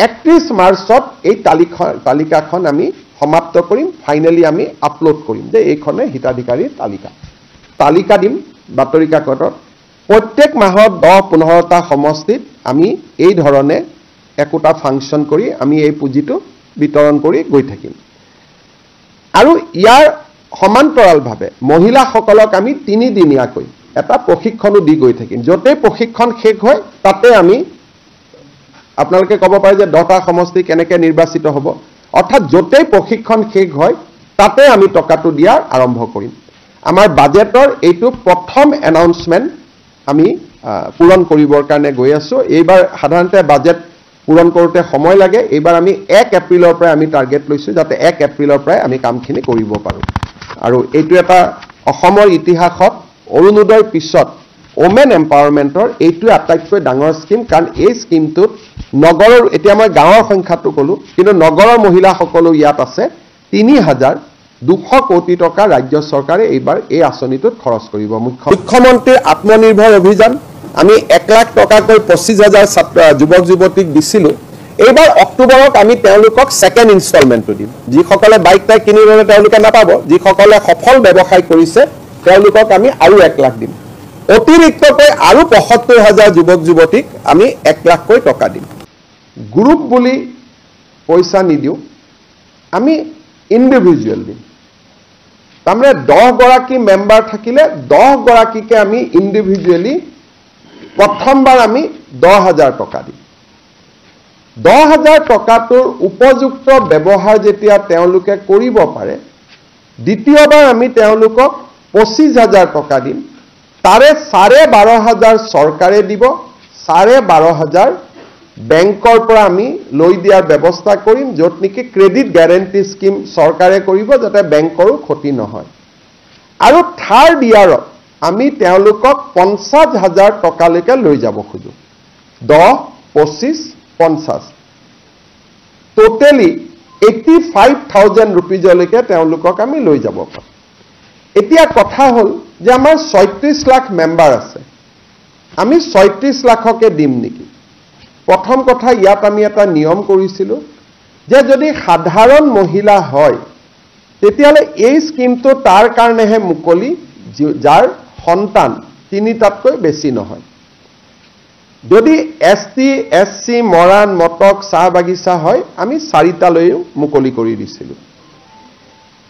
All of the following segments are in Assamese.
31 মাৰ্চত এই তালিকাখন আমি সমাপ্ত কৰিম ফাইনালি আমি আপলোড কৰিম যে এইখনে হিতাধিকাৰীৰ তালিকা দিম বাতৰি কাকতত প্ৰত্যেক মাহত 10-15টা সমষ্টিত আমি এই ধৰণে একোটা ফাংচন কৰি আমি এই পুঁজিটো বিতৰণ কৰি গৈ থাকিম আৰু ইয়াৰ সমান্তৰালভাৱে মহিলাসকলক আমি 3 দিনীয়াকৈ এটা প্ৰশিক্ষণো দি গৈ থাকিম যতে প্ৰশিক্ষণ শেষ হয় তাতে আমি আপোনালোকে ক'ব পাৰে যে 10টা সমষ্টি কেনেকৈ নিৰ্বাচিত হ'ব অৰ্থাৎ যতে প্ৰশিক্ষণ শেষ হয় তাতে আমি টকাটো দিয়াৰ আৰম্ভ কৰিম আমাৰ বাজেটৰ এইটো প্ৰথম এনাউন্সমেন্ট আমি পূৰণ কৰিবৰ কাৰণে গৈ আছো এইবাৰ সাধাৰণতে বাজেট পূৰণ কৰোতে সময় লাগে এইবাৰ আমি 1 এপ্ৰিলৰ পৰা আমি টাৰ্গেট লৈছো যাতে 1 এপ্ৰিলৰ পৰা আমি কামখিনি কৰিব পাৰো আৰু এইটো এটা অসমৰ ইতিহাসত অৰুণোদয়ৰ পিছত ওমেন এম্পাৱাৰমেন্টৰ এইটো আটাইতকৈ ডাঙৰ স্কিম কাৰণ এই স্কিমটোত নগৰৰ এতিয়া মই গাঁৱৰ সংখ্যাটো কলো কিন্তু নগৰৰ মহিলাসকলো ইয়াত আছে ৩,২০০ কোটি টকা ৰাজ্য চৰকাৰে এইবাৰ এই আঁচনিটোত খৰচ কৰিব মুখ্যমন্ত্ৰীৰ আত্মনিৰ্ভৰ অভিযান আমি 1 লাখ টকাকৈ 25,000 যুৱক যুৱতীক দিছিলো এইবাৰ অক্টোবৰত আমি তেওঁলোকক সেকেন্ড ইনষ্টলমেন্টটো দিম যিসকলে বাইক টাই কিনি ল'লে তেওঁলোকে নাপাব যিসকলে সফল ব্যৱসায় কৰিছে তেওঁলোকক আমি আৰু 1 লাখ দিম অতিৰিক্তকৈ আৰু 75,000 যুৱক যুৱতীক আমি 1 লাখকৈ টকা দিম গ্ৰুপ বুলি পইচা নিদিও আমি ইন্ডিভিজুৱেল দিম তাৰমানে 10 গৰাকী মেম্বাৰ থাকিলে 10 গৰাকীকে আমি ইন্ডিভিজুৱেলি প্ৰথমবাৰ আমি 10,000 টকা দিম 10,000 টকাটোৰ উপযুক্ত ব্যৱহাৰ যেতিয়া তেওঁলোকে কৰিব পাৰে দ্বিতীয়বাৰ আমি তেওঁলোকক 25,000 টকা দিম তাৰে 12,500 চৰকাৰে দিব 12,500 বেংকৰ পৰা আমি লৈ দিয়াৰ ব্যৱস্থা কৰিম য'ত নেকি ক্ৰেডিট গ্যাৰেণ্টি স্কিম চৰকাৰে কৰিব যাতে বেংকৰো ক্ষতি নহয় আৰু থাৰ্ড ইয়াৰত আমি তেওঁলোকক 50,000 টকালৈকে লৈ যাব খুজো 10, 25, 50 টোটেলি 85,000 rupeesলৈকে তেওঁলোকক আমি লৈ যাব পাৰোঁ এতিয়া কথা হ'ল যে আমাৰ 36 লাখ মেম্বাৰ আছে আমি 36 লাখকে দিম নেকি প্ৰথম কথা ইয়াত আমি এটা নিয়ম কৰিছিলো যে যদি সাধাৰণ মহিলা হয় তেতিয়ালে এই স্কিমটো তাৰ কাৰণেহে মুকলি যাৰ সন্তান 3টাতকৈ বেছি নহয় যদি এসটি এসসি মৰাণ মটক চাহ বাগিচা হয় আমি 4টালৈও মুকলি কৰি দিছিলো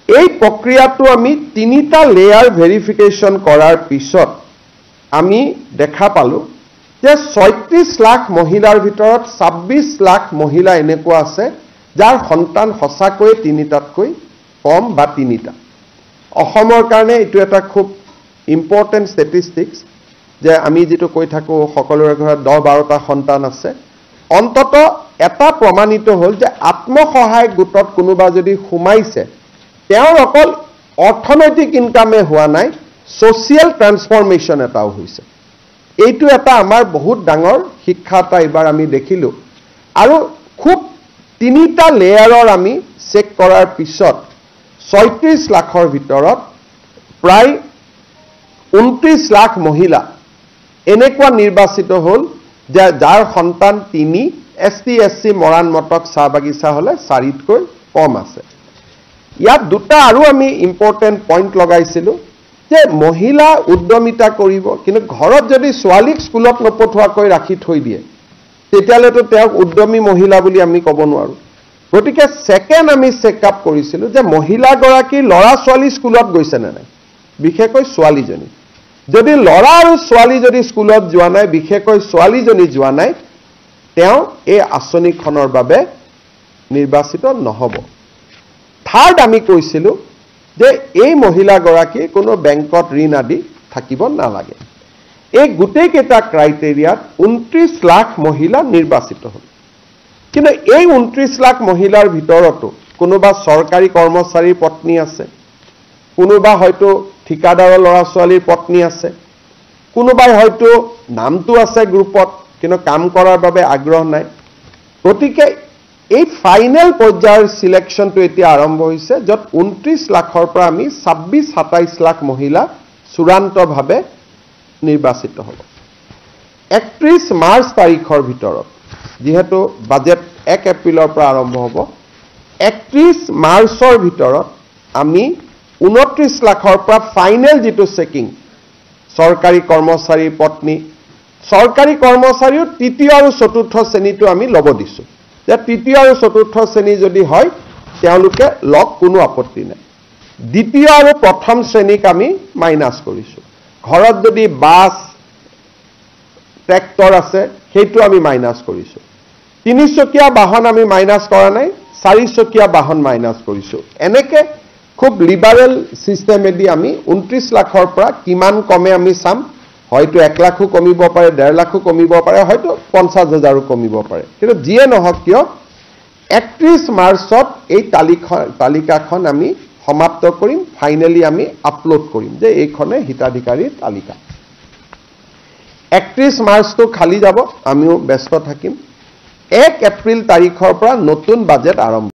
এই প্ৰক্ৰিয়াটো আমি 3টা লেয়াৰ ভেৰিফিকেশন কৰাৰ পিছত আমি দেখা পালো যে 36 লাখ মহিলাৰ ভিতৰত 26 লাখ মহিলা এনেকুৱা আছে যাৰ সন্তান হসাকৈ 3টাতকৈ কম বা 3টা অসমৰ কাৰণে এটো এটা খুব ইম্পৰ্টেন্ট ষ্টেটিষ্টিক্স যে আমি যেটো কৈ থাকো সকলোৰে ঘৰত 10-12টা সন্তান আছে অন্তত এটা প্ৰমাণিত হ'ল যে আত্মসহায়ক গোটত কোনোবা যদি সোমাইছে তেওঁৰ অকল অৰ্থনৈতিক ইনকামে হোৱা নাই সোশিয়াল ট্ৰান্সফৰমেশন এটাও হৈছে এইটো এটা আমাৰ বহুত ডাঙৰ শিক্ষা এটা এবাৰ আমি দেখিলো আৰু খুব 3টা লেয়াৰৰ আমি চেক কৰাৰ পিছত 36 লাখৰ ভিতৰত প্ৰায় 29 লাখ মহিলা এনেকুৱা নিৰ্বাচিত হ'ল যে যাৰ সন্তান 3 এসটি এসসি মৰাণ মটক চাহ বাগিচা হলে 4তকৈ কম আছে ইয়াত দুটা আৰু আমি ইম্পৰ্টেন্ট পইণ্ট লগাইছিলো যে মহিলা উদ্যমিতা কৰিব কিন্তু ঘৰত যদি ছোৱালীক স্কুলত নপঠোৱাকৈ ৰাখি থৈ দিয়ে তেতিয়ালেতো তেওঁক উদ্যমী মহিলা বুলি আমি ক'ব নোৱাৰো গতিকে সেকেন্ড আমি চেকআপ কৰিছিলো যে মহিলা গৰাকী লৰা ছোৱালী স্কুলত গৈছে নে নাই বিশেষকৈ ছোৱালীজনী যদি লৰা আৰু ছোৱালী যদি স্কুলত যোৱা নাই বিশেষকৈ ছোৱালীজনী যোৱা নাই তেওঁ এই আঁচনিখনৰ বাবে নিৰ্বাচিত নহব থাৰ্ড আমি কৈছিলো যে এই মহিলা গৰাকী কোনো বেংকত ঋণ আদি থাকিব নালাগে এই গোটেই কেইটা ক্ৰাইটেৰিয়াত 29 লাখ মহিলা নিৰ্বাচিত হ'ল কিন্তু এই 29 লাখ মহিলাৰ ভিতৰতো কোনোবা চৰকাৰী কৰ্মচাৰীৰ পত্নী আছে কোনোবা হয়তো ঠিকাদাৰৰ ল'ৰা ছোৱালীৰ পত্নী আছে কোনোবাই হয়তো নামটো আছে গ্ৰুপত কিন্তু কাম কৰাৰ বাবে আগ্ৰহ নাই গতিকে এই ফাইনেল পৰ্যায়ৰ সিলেকশনটো এতিয়া আৰম্ভ হৈছে যত 29 লাখৰ পৰা আমি 26-27 লাখ মহিলা চূড়ান্তভাৱে নিৰ্বাচিত হ'ব 31 মাৰ্চ তাৰিখৰ ভিতৰত যেহেতু বাজেট 1 এপ্ৰিলৰ পৰা আৰম্ভ হ'ব 31 মাৰ্চৰ ভিতৰত আমি 29 লাখৰ পৰা ফাইনেল যেটো চেকিং সৰকাৰি কৰ্মচাৰী পত্নী সৰকাৰি কৰ্মচাৰীও তৃতীয় আৰু চতুৰ্থ শ্ৰেণীটো আমি লব দিছো যে তৃতীয় আৰু চতুৰ্থ শ্ৰেণী যদি হয় তেওঁলোকে লক কোনো আপত্তি নাই দ্বিতীয় আৰু প্ৰথম শ্ৰেণীক আমি মাইনাস কৰিছো ঘৰত যদি বাস ট্ৰেক্টৰ আছে সেইটো আমি মাইনাস কৰিছো তিনিচকীয়া বাহন আমি মাইনাস কৰা নাই চাৰিচকীয়া বাহন মাইনাস কৰিছো এনেকে খুব লিবাৰেল সিস্টেমেদি আমি 29 লাখৰ পৰা কিমান কমে আমি চাম হয়তো 1 লাখো কমিব পাৰে 1.5 লাখো কমিব পাৰে হয়তো 50,000ও কমিব পাৰে কিন্তু যিয়ে নহওক কিয় 31 মাৰ্চত এই তালিকাখন আমি সমাপ্ত কৰিম ফাইনালি আমি আপলোড কৰিম যে এইখনে হিতাধিকাৰীৰ তালিকা 31 মাৰ্চটো খালি যাব আমিও ব্যস্ত থাকিম 1 এপ্ৰিল তাৰিখৰ পৰা নতুন বাজেট আৰম্ভ